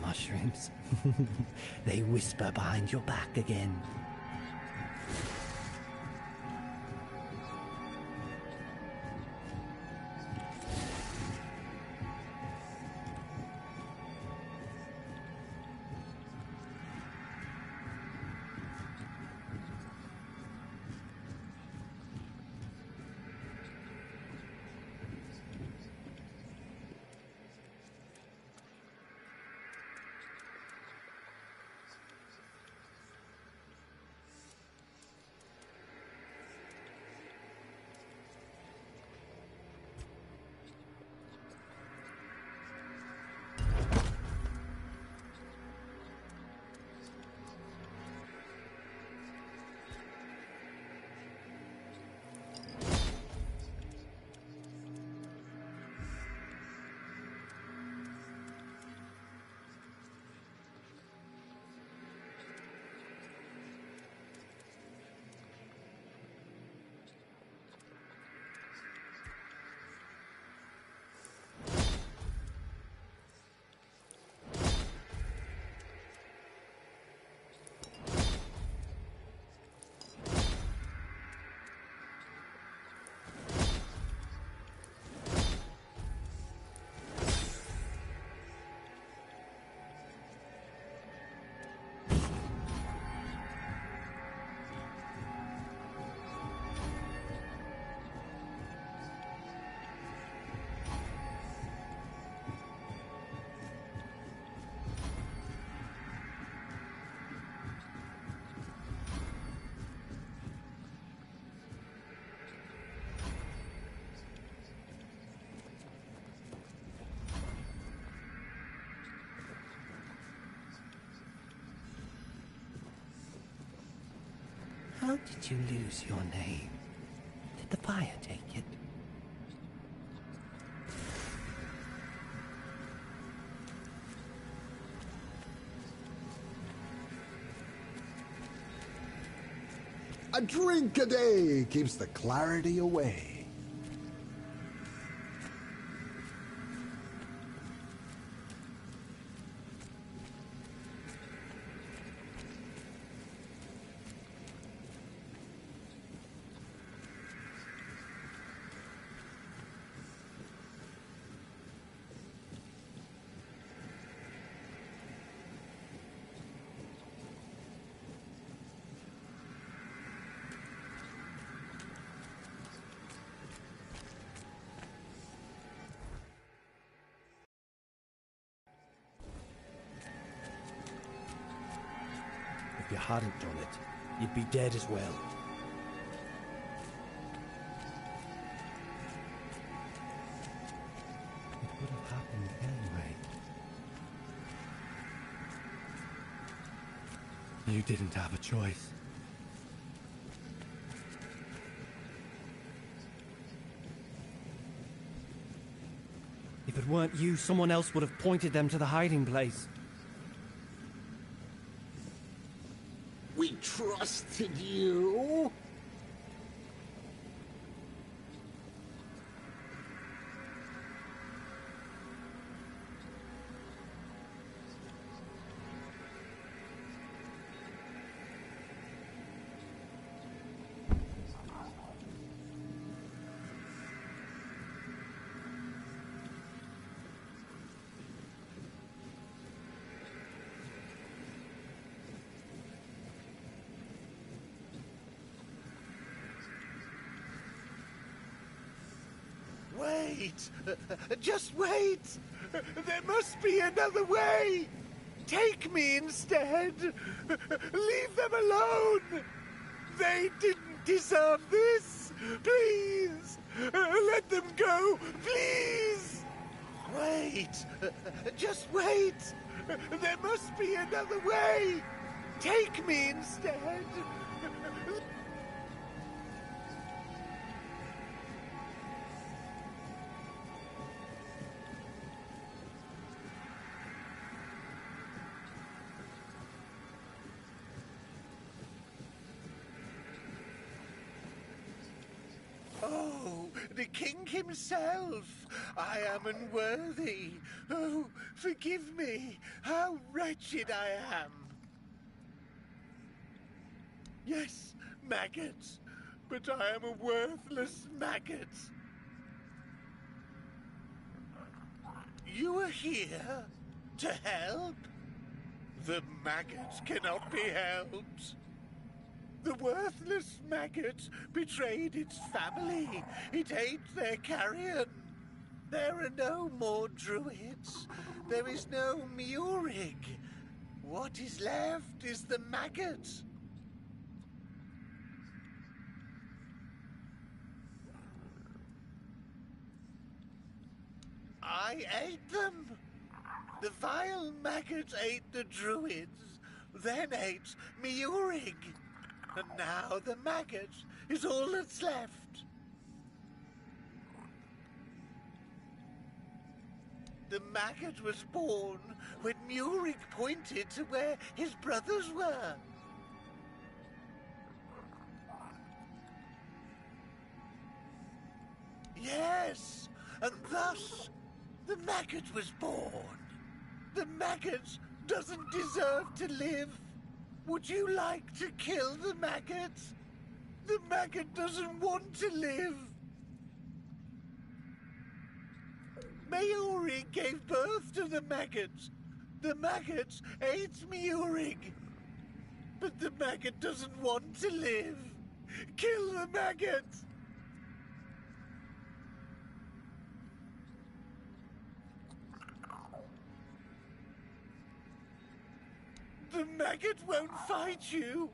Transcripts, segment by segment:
mushrooms. They whisper behind your back again. How did you lose your name? Did the fire take it? A drink a day keeps the clarity away. If you hadn't done it, you'd be dead as well. It would have happened anyway. You didn't have a choice. If it weren't you, someone else would have pointed them to the hiding place. We trusted you. Wait! Just wait! There must be another way! Take me instead! Leave them alone! They didn't deserve this! Please! Let them go! Please! Wait! Just wait! There must be another way! Take me instead! Oh, the king himself! I am unworthy. Oh, forgive me. How wretched I am. Yes, maggots, but I am a worthless maggot. You are here to help? The maggot cannot be helped. The worthless maggot betrayed its family. It ate their carrion. There are no more druids. There is no Murig. What is left is the maggot. I ate them. The vile maggot ate the druids, then ate Murig. And now the maggot is all that's left. The maggot was born when Murig pointed to where his brothers were. Yes, and thus the maggot was born. The maggot doesn't deserve to live. Would you like to kill the maggot? The maggot doesn't want to live. Mayorig gave birth to the maggot. The maggot ate Murig. But the maggot doesn't want to live. Kill the maggot! The maggot won't fight you.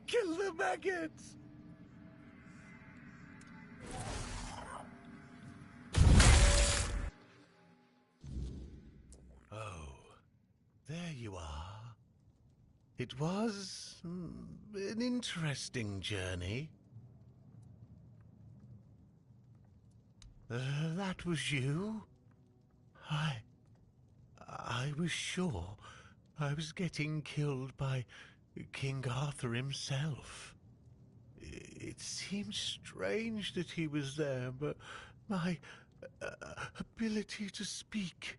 Kill the maggot! Oh, there you are. It was an interesting journey. That was you? I was sure I was getting killed by King Arthur himself. It seemed strange that he was there, but my ability to speak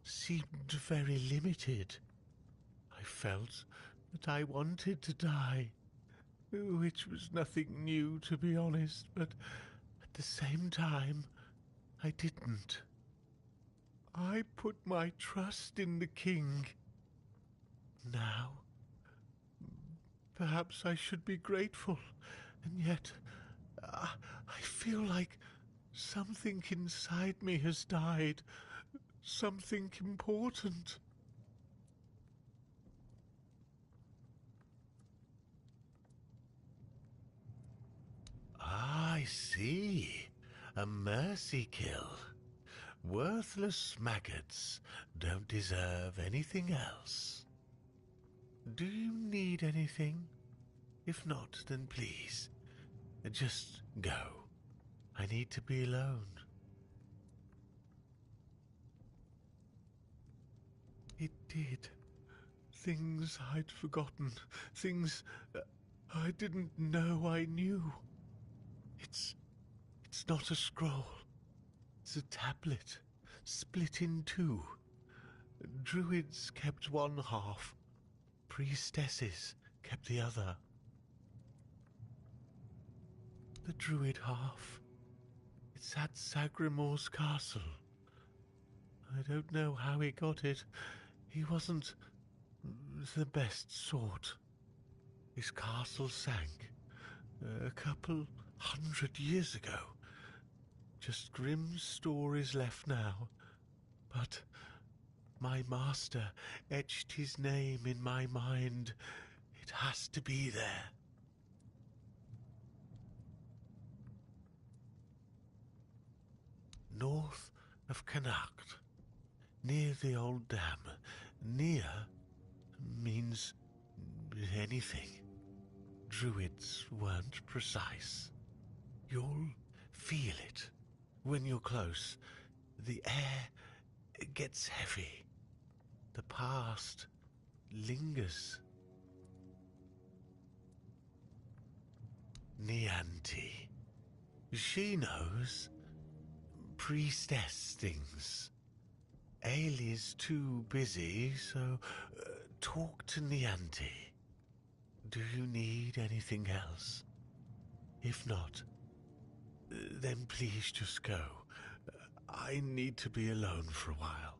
seemed very limited. I felt that I wanted to die, which was nothing new, to be honest, but at the same time, I didn't. I put my trust in the king. Now, perhaps I should be grateful, and yet I feel like something inside me has died, something important. I see. A mercy kill. Worthless maggots don't deserve anything else. Do you need anything? If not, then please, just go. I need to be alone. It did. Things I'd forgotten. Things I didn't know I knew. It's not a scroll. It's a tablet, split in two. Druids kept one half. Priestesses kept the other. The druid half. It's at Sagrimor's castle. I don't know how he got it. He wasn't the best sort. His castle sank a couple 100 years ago. Just grim stories left now. But my master etched his name in my mind. It has to be there. North of Connacht, near the old dam. Near means anything. Druids weren't precise. You'll feel it when you're close. The air gets heavy. The past lingers. Nianti. She knows. Priestess things. Ailey's too busy, so talk to Nianti. Do you need anything else? If not, then please just go. I need to be alone for a while.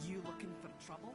You looking for trouble?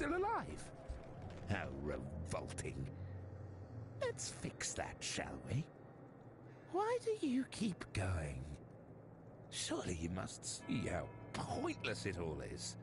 still alive. How revolting. Let's fix that, shall we? Why do you keep going? Surely you must see how pointless it all is.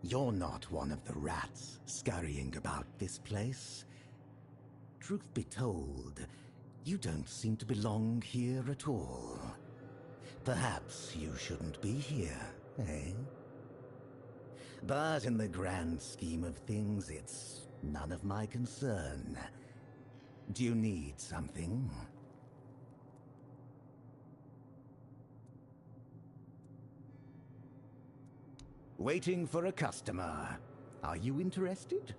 You're not one of the rats scurrying about this place. Truth be told, you don't seem to belong here at all. Perhaps you shouldn't be here, eh? But in the grand scheme of things, it's none of my concern. Do you need something? Waiting for a customer. Are you interested?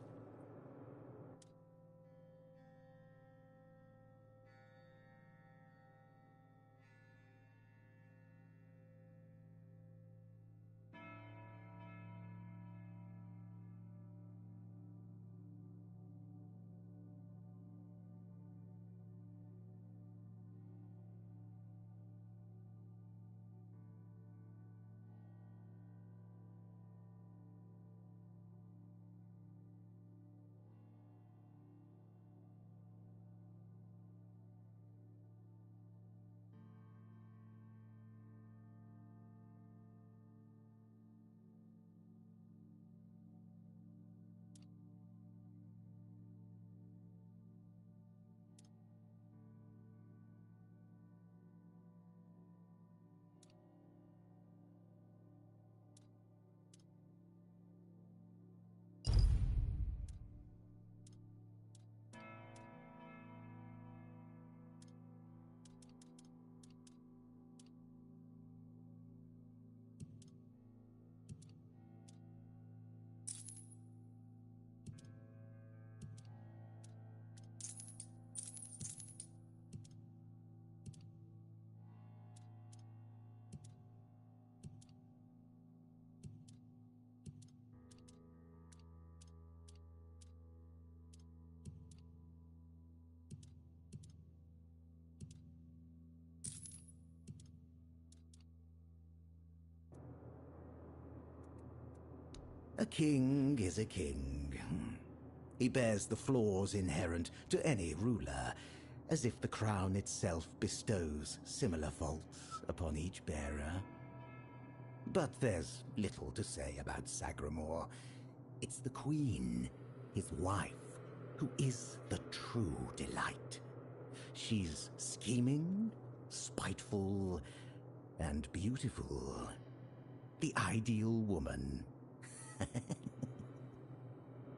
A king is a king. He bears the flaws inherent to any ruler, as if the crown itself bestows similar faults upon each bearer. But there's little to say about Sagramore. It's the queen, his wife, who is the true delight. She's scheming, spiteful, and beautiful. The ideal woman.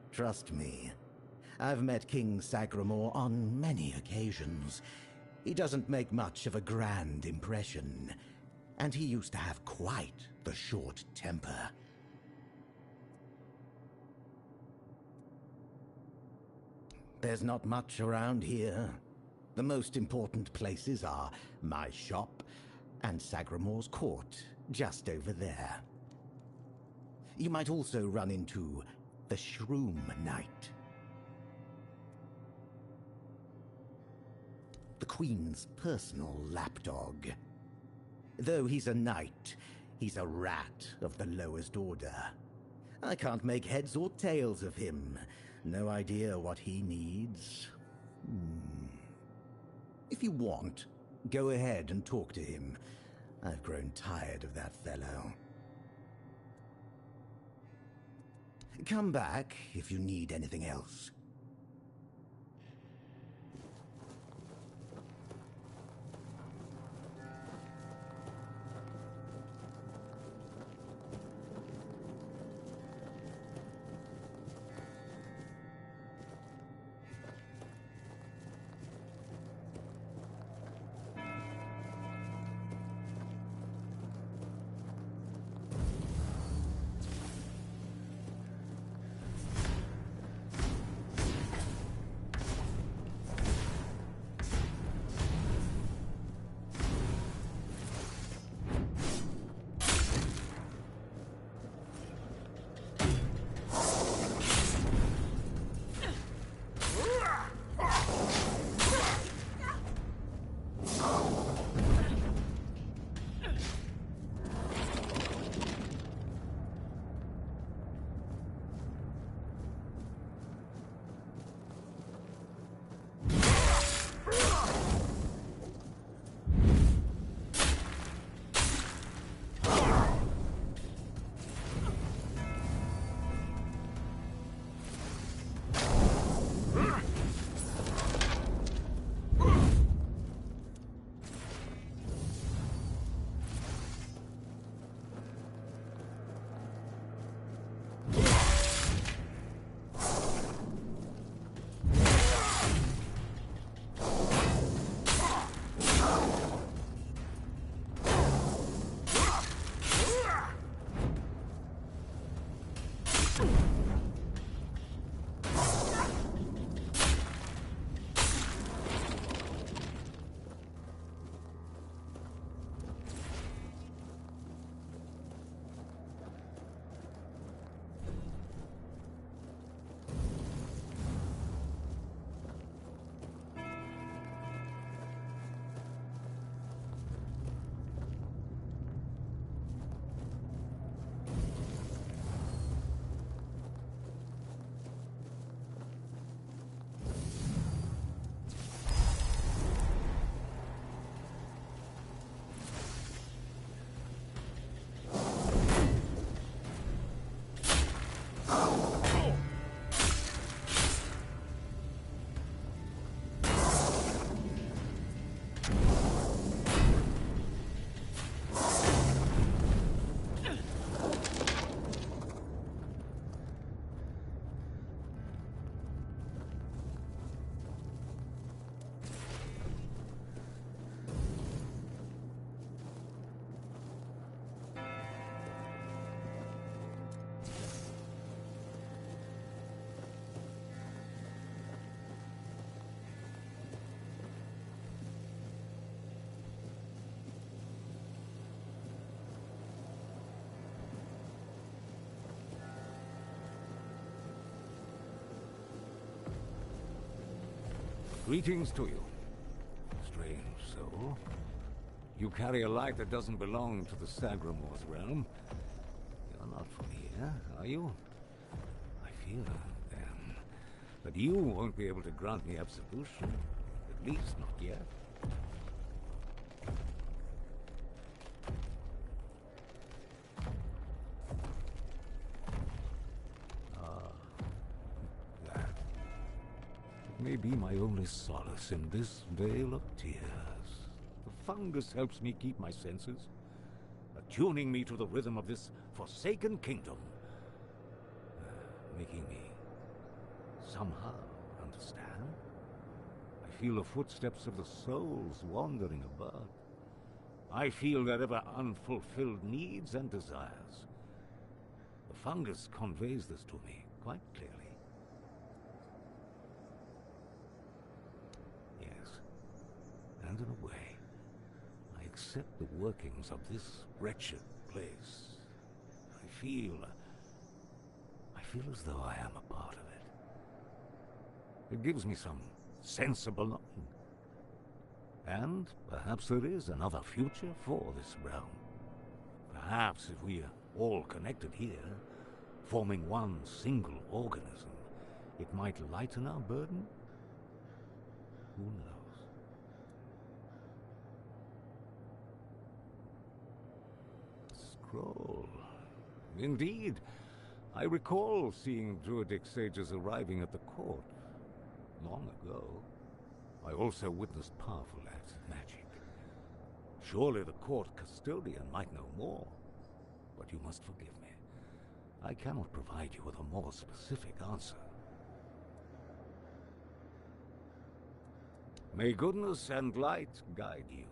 Trust me, I've met King Sagramore on many occasions. He doesn't make much of a grand impression, and he used to have quite the short temper. There's not much around here. The most important places are my shop and Sagramore's court, just over there. You might also run into the Shroom Knight. The Queen's personal lapdog. Though he's a knight, he's a rat of the lowest order. I can't make heads or tails of him. No idea what he needs. If you want, go ahead and talk to him. I've grown tired of that fellow. Come back if you need anything else. Greetings to you, strange soul. You carry a light that doesn't belong to the Sagramor's realm. You're not from here, are you? I fear, then, that you won't be able to grant me absolution. At least not yet. May be my only solace in this vale of tears. The fungus helps me keep my senses, attuning me to the rhythm of this forsaken kingdom, making me somehow understand. I feel the footsteps of the souls wandering about. I feel their ever unfulfilled needs and desires. The fungus conveys this to me quite clearly. And in a way, I accept the workings of this wretched place. I feel as though I am a part of it. It gives me some sense of belonging. And perhaps there is another future for this realm. Perhaps if we are all connected here, forming one single organism, it might lighten our burden? Who knows? Scroll. Indeed, I recall seeing Druidic sages arriving at the court long ago. I also witnessed powerful acts of magic. Surely the court custodian might know more, but you must forgive me. I cannot provide you with a more specific answer. May goodness and light guide you.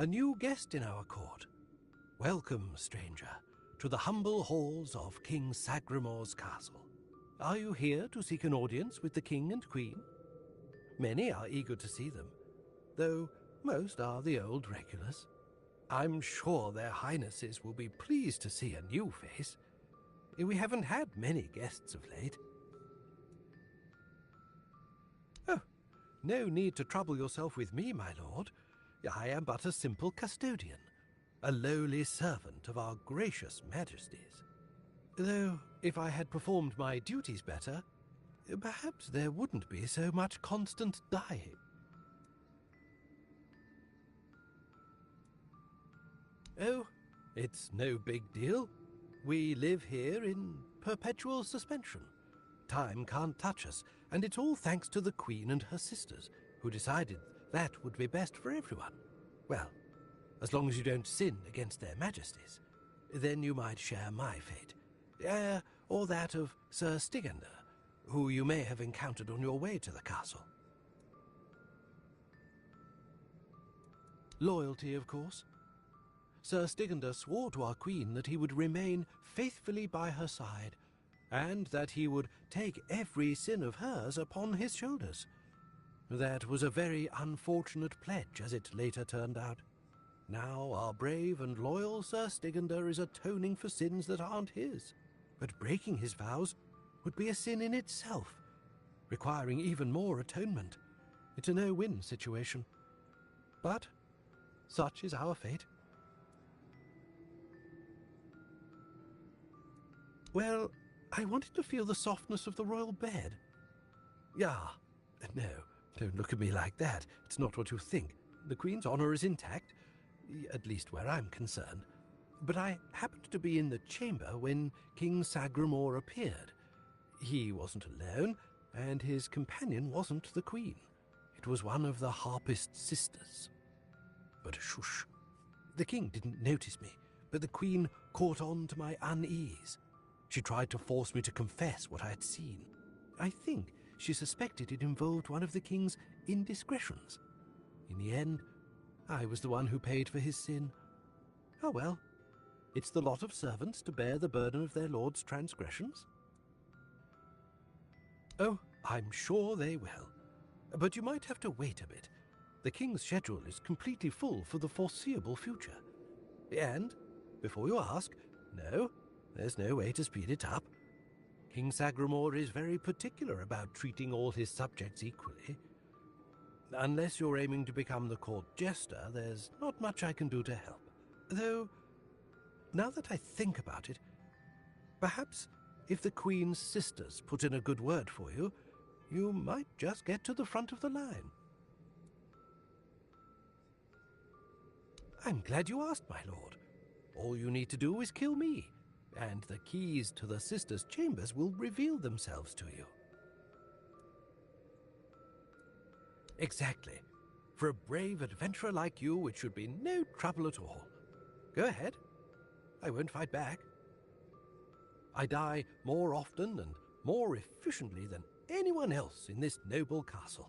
a new guest in our court. Welcome, stranger, to the humble halls of King Sagremore's castle. Are you here to seek an audience with the king and queen? Many are eager to see them, though most are the old regulars. I'm sure their highnesses will be pleased to see a new face. We haven't had many guests of late. Oh, no need to trouble yourself with me, my lord. I am but a simple custodian, a lowly servant of our gracious majesties. Though, if I had performed my duties better, perhaps there wouldn't be so much constant dying. Oh, it's no big deal. We live here in perpetual suspension. Time can't touch us, and it's all thanks to the Queen and her sisters, who decided that would be best for everyone. Well, as long as you don't sin against their majesties, then you might share my fate. Or that of Sir Stigander, who you may have encountered on your way to the castle. Loyalty, of course. Sir Stigander swore to our queen that he would remain faithfully by her side, and that he would take every sin of hers upon his shoulders. That was a very unfortunate pledge, as it later turned out. Now our brave and loyal Sir Stigander is atoning for sins that aren't his. But breaking his vows would be a sin in itself, requiring even more atonement. It's a no-win situation. But such is our fate. Well, I wanted to feel the softness of the royal bed. No, don't look at me like that. It's not what you think. The Queen's honor is intact, at least where I'm concerned. But I happened to be in the chamber when King Sagremore appeared. He wasn't alone, and his companion wasn't the Queen. It was one of the Harpist sisters. But shush. The king didn't notice me, but the Queen caught on to my unease. She tried to force me to confess what I had seen. I think she suspected it involved one of the king's indiscretions. In the end, I was the one who paid for his sin. Oh well, it's the lot of servants to bear the burden of their lord's transgressions. Oh, I'm sure they will. But you might have to wait a bit. The king's schedule is completely full for the foreseeable future. And, before you ask, no, there's no way to speed it up. King Sagremore is very particular about treating all his subjects equally. Unless you're aiming to become the court jester, there's not much I can do to help. Though, now that I think about it, perhaps if the Queen's sisters put in a good word for you, you might just get to the front of the line. I'm glad you asked, my lord. All you need to do is kill me, and the keys to the sisters' chambers will reveal themselves to you. Exactly. For a brave adventurer like you, it should be no trouble at all. Go ahead. I won't fight back. I die more often and more efficiently than anyone else in this noble castle.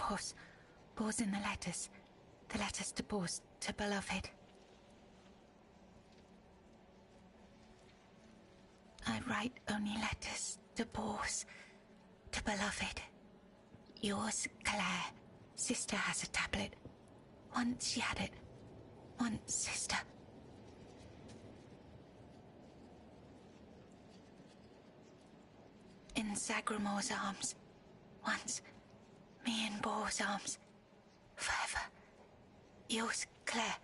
Pause. Pause in the letters. The letters to pause, to beloved. I write only letters to pause, to beloved. Yours, Claire. Sister has a tablet. Once she had it. Once, sister. In Sagramor's arms. Once, me in Bor's arms. Forever. Yours, Claire.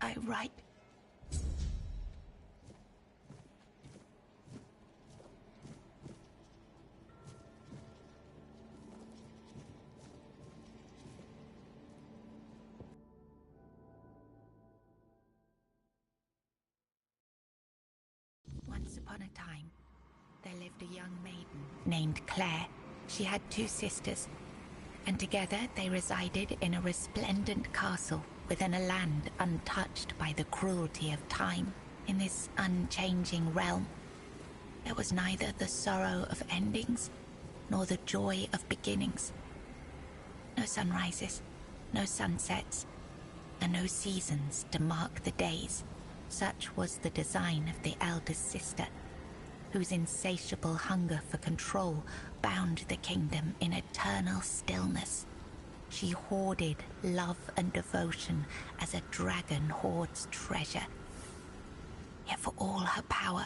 I write. Once upon a time, there lived a young maiden named Claire. She had 2 sisters, and together they resided in a resplendent castle within a land untouched by the cruelty of time. In this unchanging realm, there was neither the sorrow of endings nor the joy of beginnings. No sunrises, no sunsets, and no seasons to mark the days. Such was the design of the eldest sister, whose insatiable hunger for control bound the kingdom in eternal stillness. She hoarded love and devotion as a dragon hoards treasure. Yet for all her power,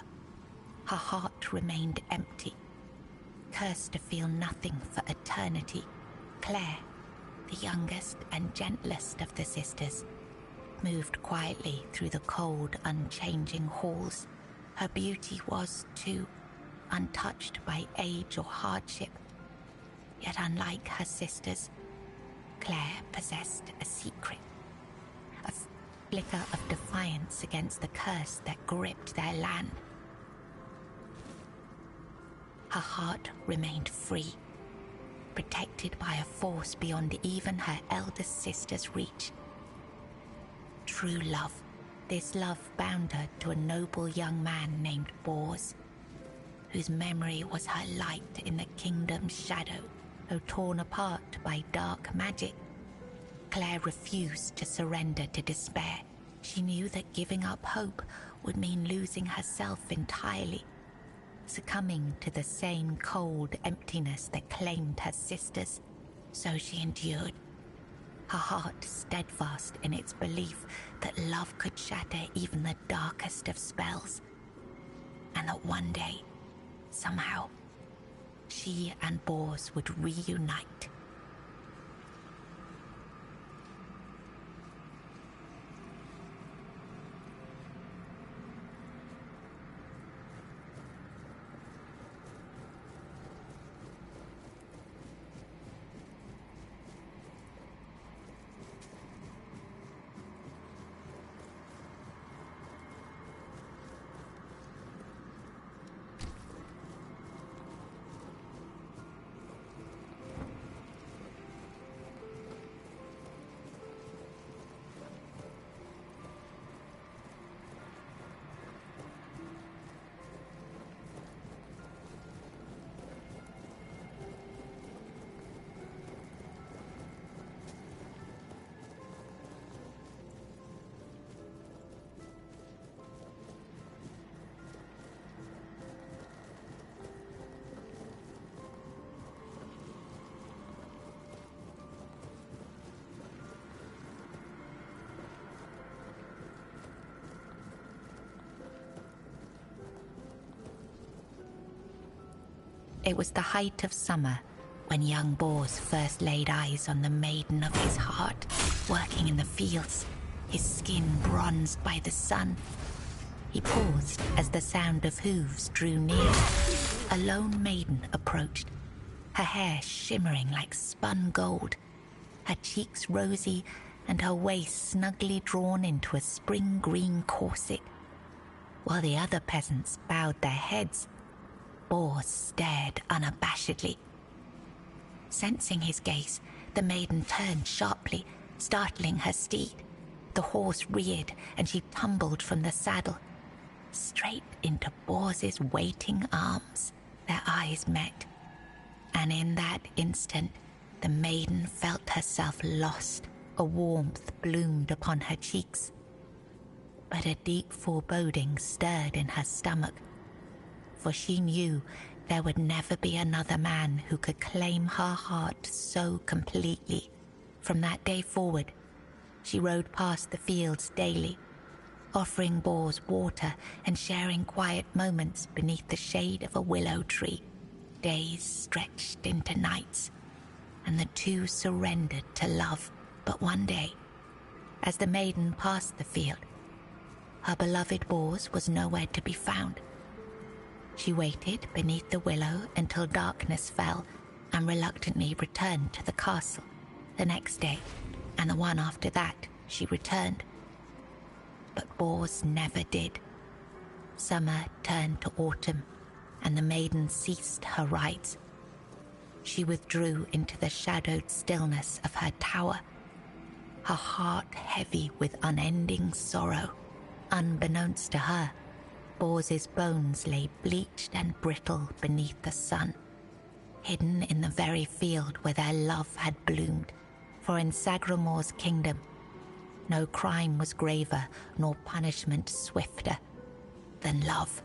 her heart remained empty. Cursed to feel nothing for eternity, Claire, the youngest and gentlest of the sisters, moved quietly through the cold, unchanging halls. Her beauty was, too, untouched by age or hardship. Yet unlike her sisters, Claire possessed a secret. A flicker of defiance against the curse that gripped their land. Her heart remained free, protected by a force beyond even her eldest sister's reach. True love. This love bound her to a noble young man named Bors, whose memory was her light in the kingdom's shadow, though torn apart by dark magic. Claire refused to surrender to despair. She knew that giving up hope would mean losing herself entirely, succumbing to the same cold emptiness that claimed her sisters. So she endured, her heart steadfast in its belief that love could shatter even the darkest of spells, and that one day, somehow, she and Bors would reunite. It was the height of summer when young Bors first laid eyes on the maiden of his heart, working in the fields, his skin bronzed by the sun. He paused as the sound of hooves drew near. A lone maiden approached, her hair shimmering like spun gold, her cheeks rosy and her waist snugly drawn into a spring green corset. While the other peasants bowed their heads, Bors stared unabashedly. Sensing his gaze, the maiden turned sharply, startling her steed. The horse reared and she tumbled from the saddle, straight into Bors's waiting arms. Their eyes met, And in that instant, the maiden felt herself lost. A warmth bloomed upon her cheeks. But a deep foreboding stirred in her stomach, for she knew there would never be another man who could claim her heart so completely. From that day forward, she rode past the fields daily, offering Bors water and sharing quiet moments beneath the shade of a willow tree. Days stretched into nights, and the two surrendered to love. But one day, as the maiden passed the field, her beloved Bors was nowhere to be found. She waited beneath the willow until darkness fell and reluctantly returned to the castle. The next day, and the one after that, she returned. But Bors never did. Summer turned to autumn, and the maiden ceased her rides. She withdrew into the shadowed stillness of her tower, her heart heavy with unending sorrow. Unbeknownst to her, Bors's bones lay bleached and brittle beneath the sun, hidden in the very field where their love had bloomed. For in Sagramor's kingdom, no crime was graver nor punishment swifter than love.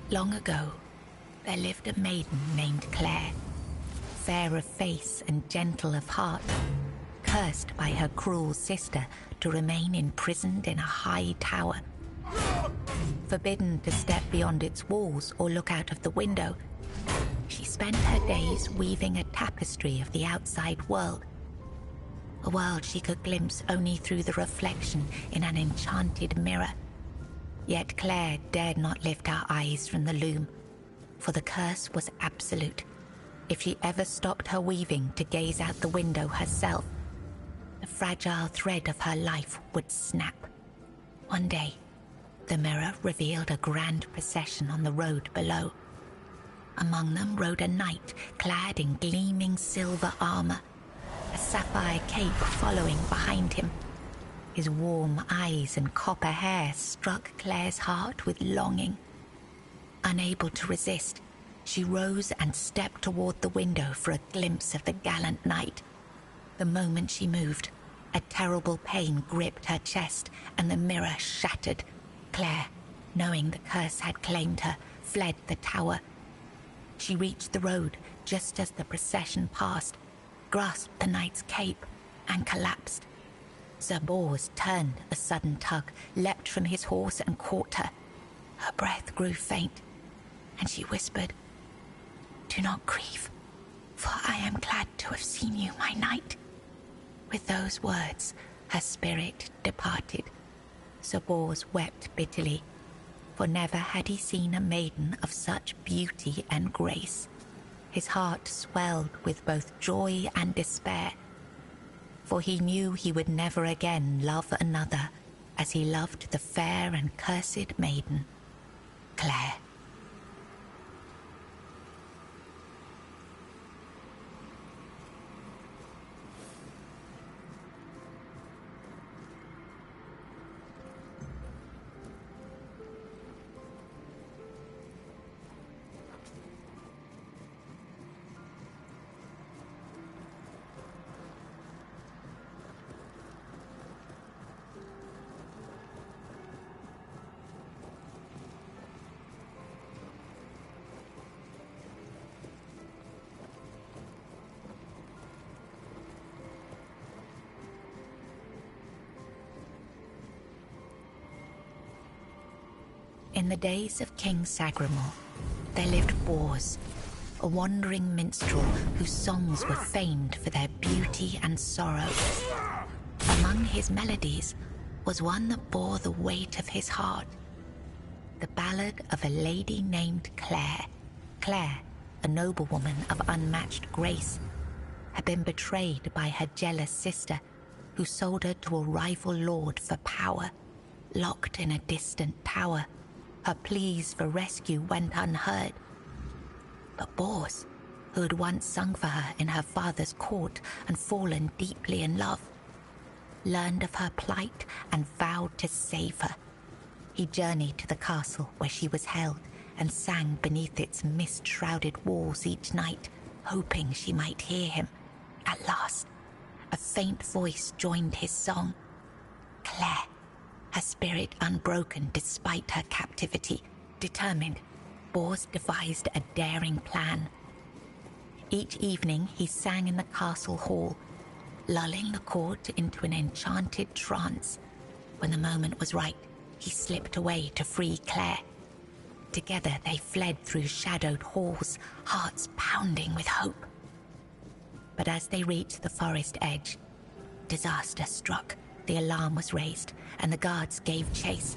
Long ago, there lived a maiden named Claire, fair of face and gentle of heart, cursed by her cruel sister to remain imprisoned in a high tower. Forbidden to step beyond its walls or look out of the window, she spent her days weaving a tapestry of the outside world, a world she could glimpse only through the reflection in an enchanted mirror. Yet Claire dared not lift her eyes from the loom, for the curse was absolute. If she ever stopped her weaving to gaze out the window herself, the fragile thread of her life would snap. One day, the mirror revealed a grand procession on the road below. Among them rode a knight clad in gleaming silver armor, a sapphire cape following behind him. His warm eyes and copper hair struck Claire's heart with longing. Unable to resist, she rose and stepped toward the window for a glimpse of the gallant knight. The moment she moved, a terrible pain gripped her chest and the mirror shattered. Claire, knowing the curse had claimed her, fled the tower. She reached the road just as the procession passed, grasped the knight's cape, and collapsed. Sir Bors turned a sudden tug, leapt from his horse and caught her. Her breath grew faint, and she whispered, "Do not grieve, for I am glad to have seen you, my knight." With those words, her spirit departed. Sir Bors wept bitterly, for never had he seen a maiden of such beauty and grace. His heart swelled with both joy and despair, for he knew he would never again love another as he loved the fair and cursed maiden, Claire. In the days of King Sagramor, there lived Bors, a wandering minstrel whose songs were famed for their beauty and sorrow. Among his melodies was one that bore the weight of his heart, the ballad of a lady named Claire. Claire, a noblewoman of unmatched grace, had been betrayed by her jealous sister, who sold her to a rival lord for power. Locked in a distant tower, her pleas for rescue went unheard. But Bors, who had once sung for her in her father's court and fallen deeply in love, learned of her plight and vowed to save her. He journeyed to the castle where she was held and sang beneath its mist-shrouded walls each night, hoping she might hear him. At last, a faint voice joined his song. Claire, her spirit unbroken despite her captivity, determined, Bors devised a daring plan. Each evening he sang in the castle hall, lulling the court into an enchanted trance. When the moment was right, he slipped away to free Claire. Together they fled through shadowed halls, hearts pounding with hope. But as they reached the forest edge, disaster struck. The alarm was raised, and the guards gave chase.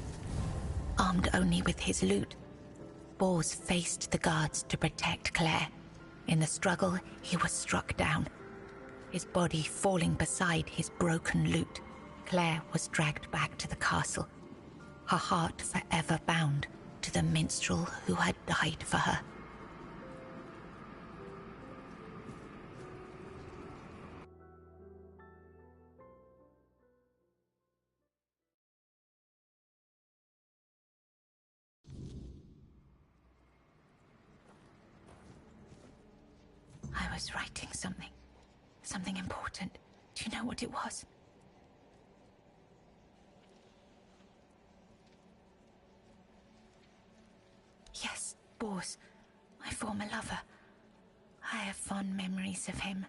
Armed only with his lute, Bors faced the guards to protect Claire. In the struggle, he was struck down, his body falling beside his broken lute. Claire was dragged back to the castle, her heart forever bound to the minstrel who had died for her. I was writing something important. Do you know what it was? Yes, Bors, my former lover. I have fond memories of him.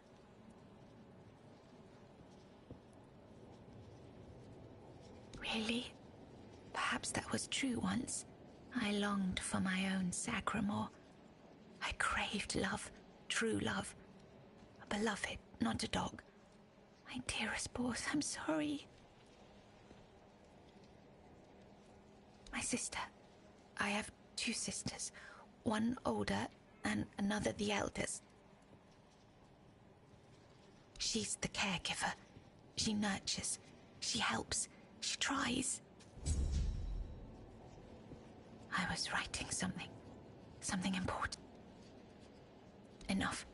Really? Perhaps that was true once. I longed for my own Sagramor. I craved love, true love. A beloved, not a dog. My dearest Bors, I'm sorry. My sister. I have 2 sisters. One older and another the eldest. She's the caregiver. She nurtures. She helps. She tries. I was writing something important. Enough.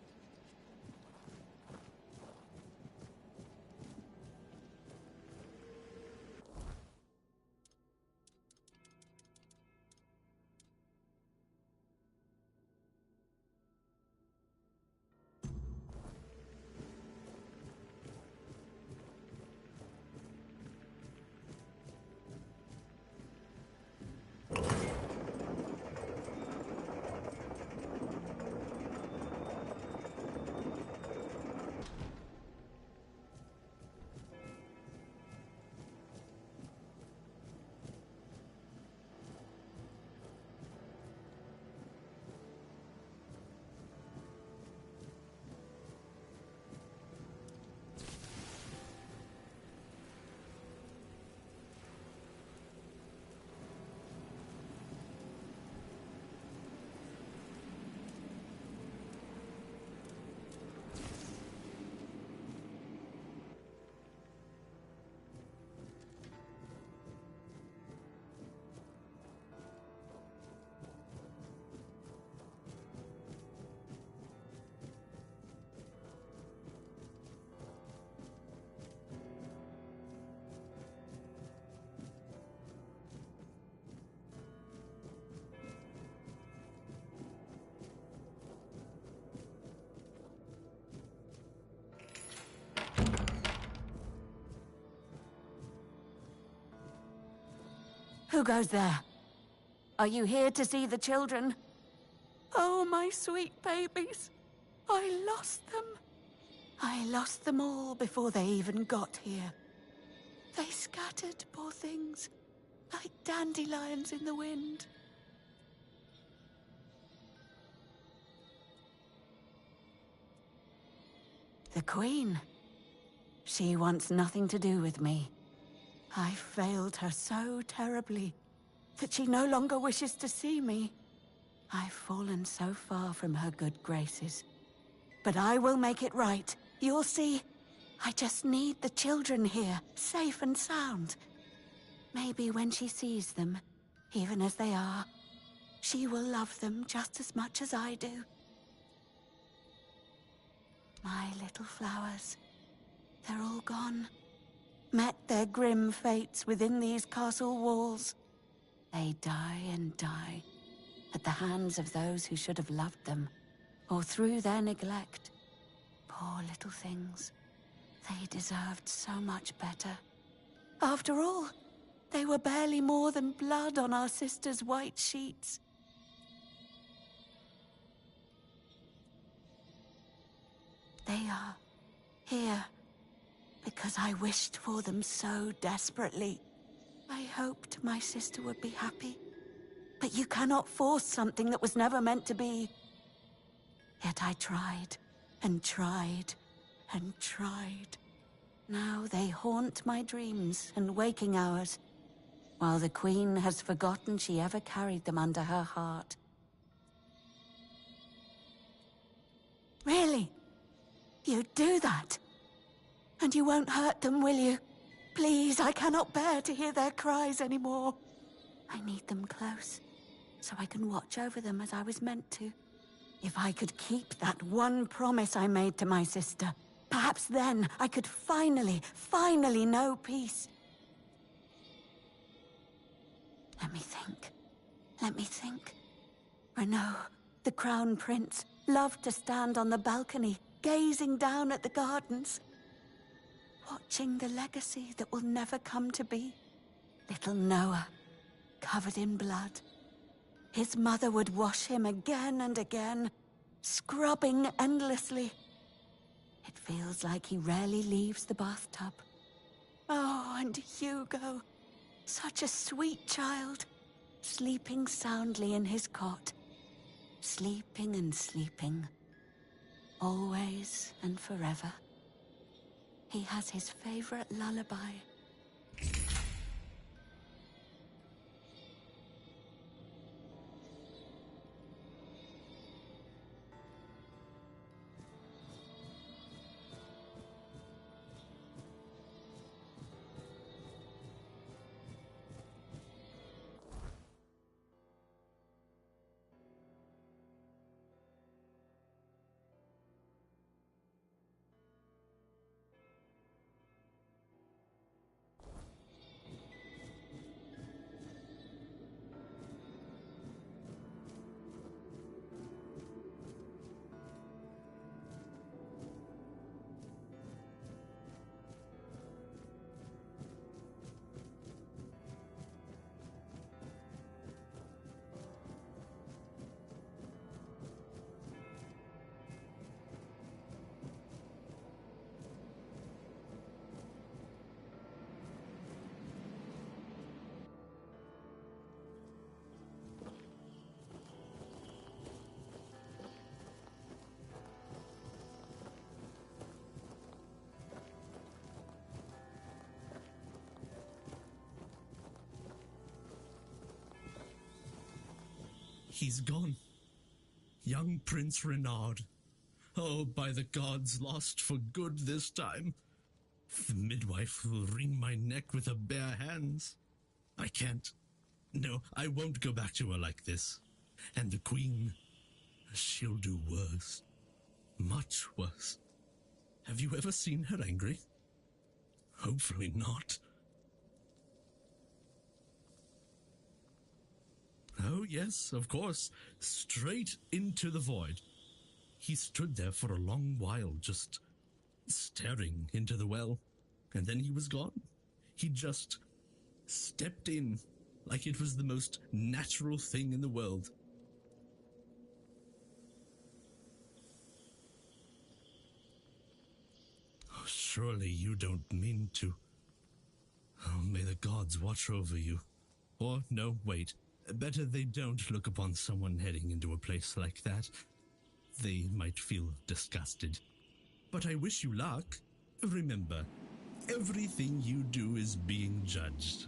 Who goes there? Are you here to see the children? Oh, my sweet babies. I lost them. I lost them all before they even got here. They scattered, poor things, like dandelions in the wind. The Queen. She wants nothing to do with me. I failed her so terribly that she no longer wishes to see me. I've fallen so far from her good graces. But I will make it right. You'll see. I just need the children here, safe and sound. Maybe when she sees them, even as they are, she will love them just as much as I do. My little flowers, they're all gone. Met their grim fates within these castle walls. They die and die at the hands of those who should have loved them, or through their neglect. Poor little things. They deserved so much better. After all, they were barely more than blood on our sister's white sheets. They are here because I wished for them so desperately. I hoped my sister would be happy. But you cannot force something that was never meant to be. Yet I tried, and tried, and tried. Now they haunt my dreams and waking hours, while the Queen has forgotten she ever carried them under her heart. Really? You'd do that? And you won't hurt them, will you? Please, I cannot bear to hear their cries anymore. I need them close, so I can watch over them as I was meant to. If I could keep that one promise I made to my sister, perhaps then I could finally know peace. Let me think. Let me think. Renaud, the Crown Prince, loved to stand on the balcony, gazing down at the gardens, watching the legacy that will never come to be. Little Noah, covered in blood. His mother would wash him again and again, scrubbing endlessly. It feels like he rarely leaves the bathtub. Oh, and Hugo, such a sweet child, sleeping soundly in his cot, sleeping and sleeping, always and forever. He has his favorite lullaby. He's gone. Young Prince Renaud. Oh, by the gods, lost for good this time. The midwife will wring my neck with her bare hands. I can't. No, I won't go back to her like this. And the Queen, she'll do worse. Much worse. Have you ever seen her angry? Hopefully not. Oh, yes, of course. Straight into the void. He stood there for a long while, just staring into the well, and then he was gone. He just stepped in like it was the most natural thing in the world. Oh, surely you don't mean to. Oh, may the gods watch over you. Or, no, wait. Better they don't look upon someone heading into a place like that. They might feel disgusted. but I wish you luck. Remember, everything you do is being judged.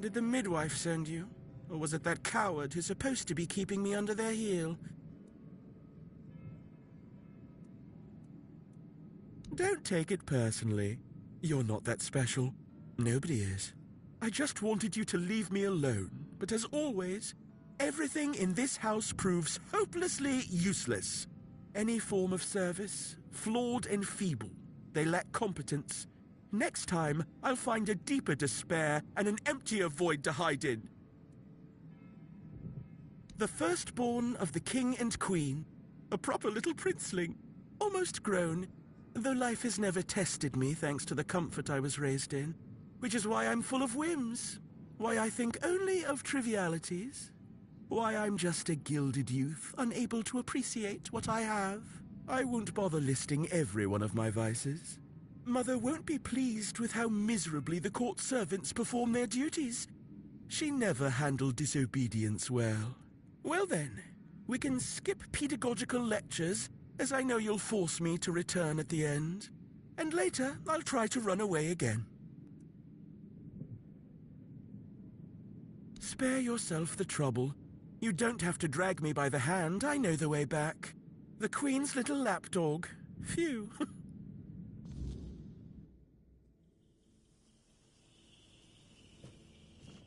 Did the midwife send you? Or was it that coward who's supposed to be keeping me under their heel? Don't take it personally. You're not that special. Nobody is. I just wanted you to leave me alone. But as always, everything in this house proves hopelessly useless. Any form of service, flawed and feeble. They lack competence. Next time, I'll find a deeper despair and an emptier void to hide in. The firstborn of the king and queen, a proper little princeling, almost grown, though life has never tested me thanks to the comfort I was raised in, which is why I'm full of whims, why I think only of trivialities, why I'm just a gilded youth, unable to appreciate what I have. I won't bother listing every one of my vices. Mother won't be pleased with how miserably the court servants perform their duties. She never handled disobedience well. Well then, we can skip pedagogical lectures, as I know you'll force me to return at the end. And later, I'll try to run away again. Spare yourself the trouble. You don't have to drag me by the hand, I know the way back. The Queen's little lapdog. Phew.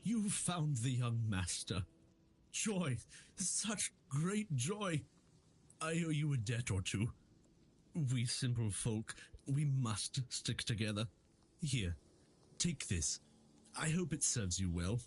You found the young master. Joy, such great joy. I owe you a debt or two. We simple folk, we must stick together. Here, take this. I hope it serves you well.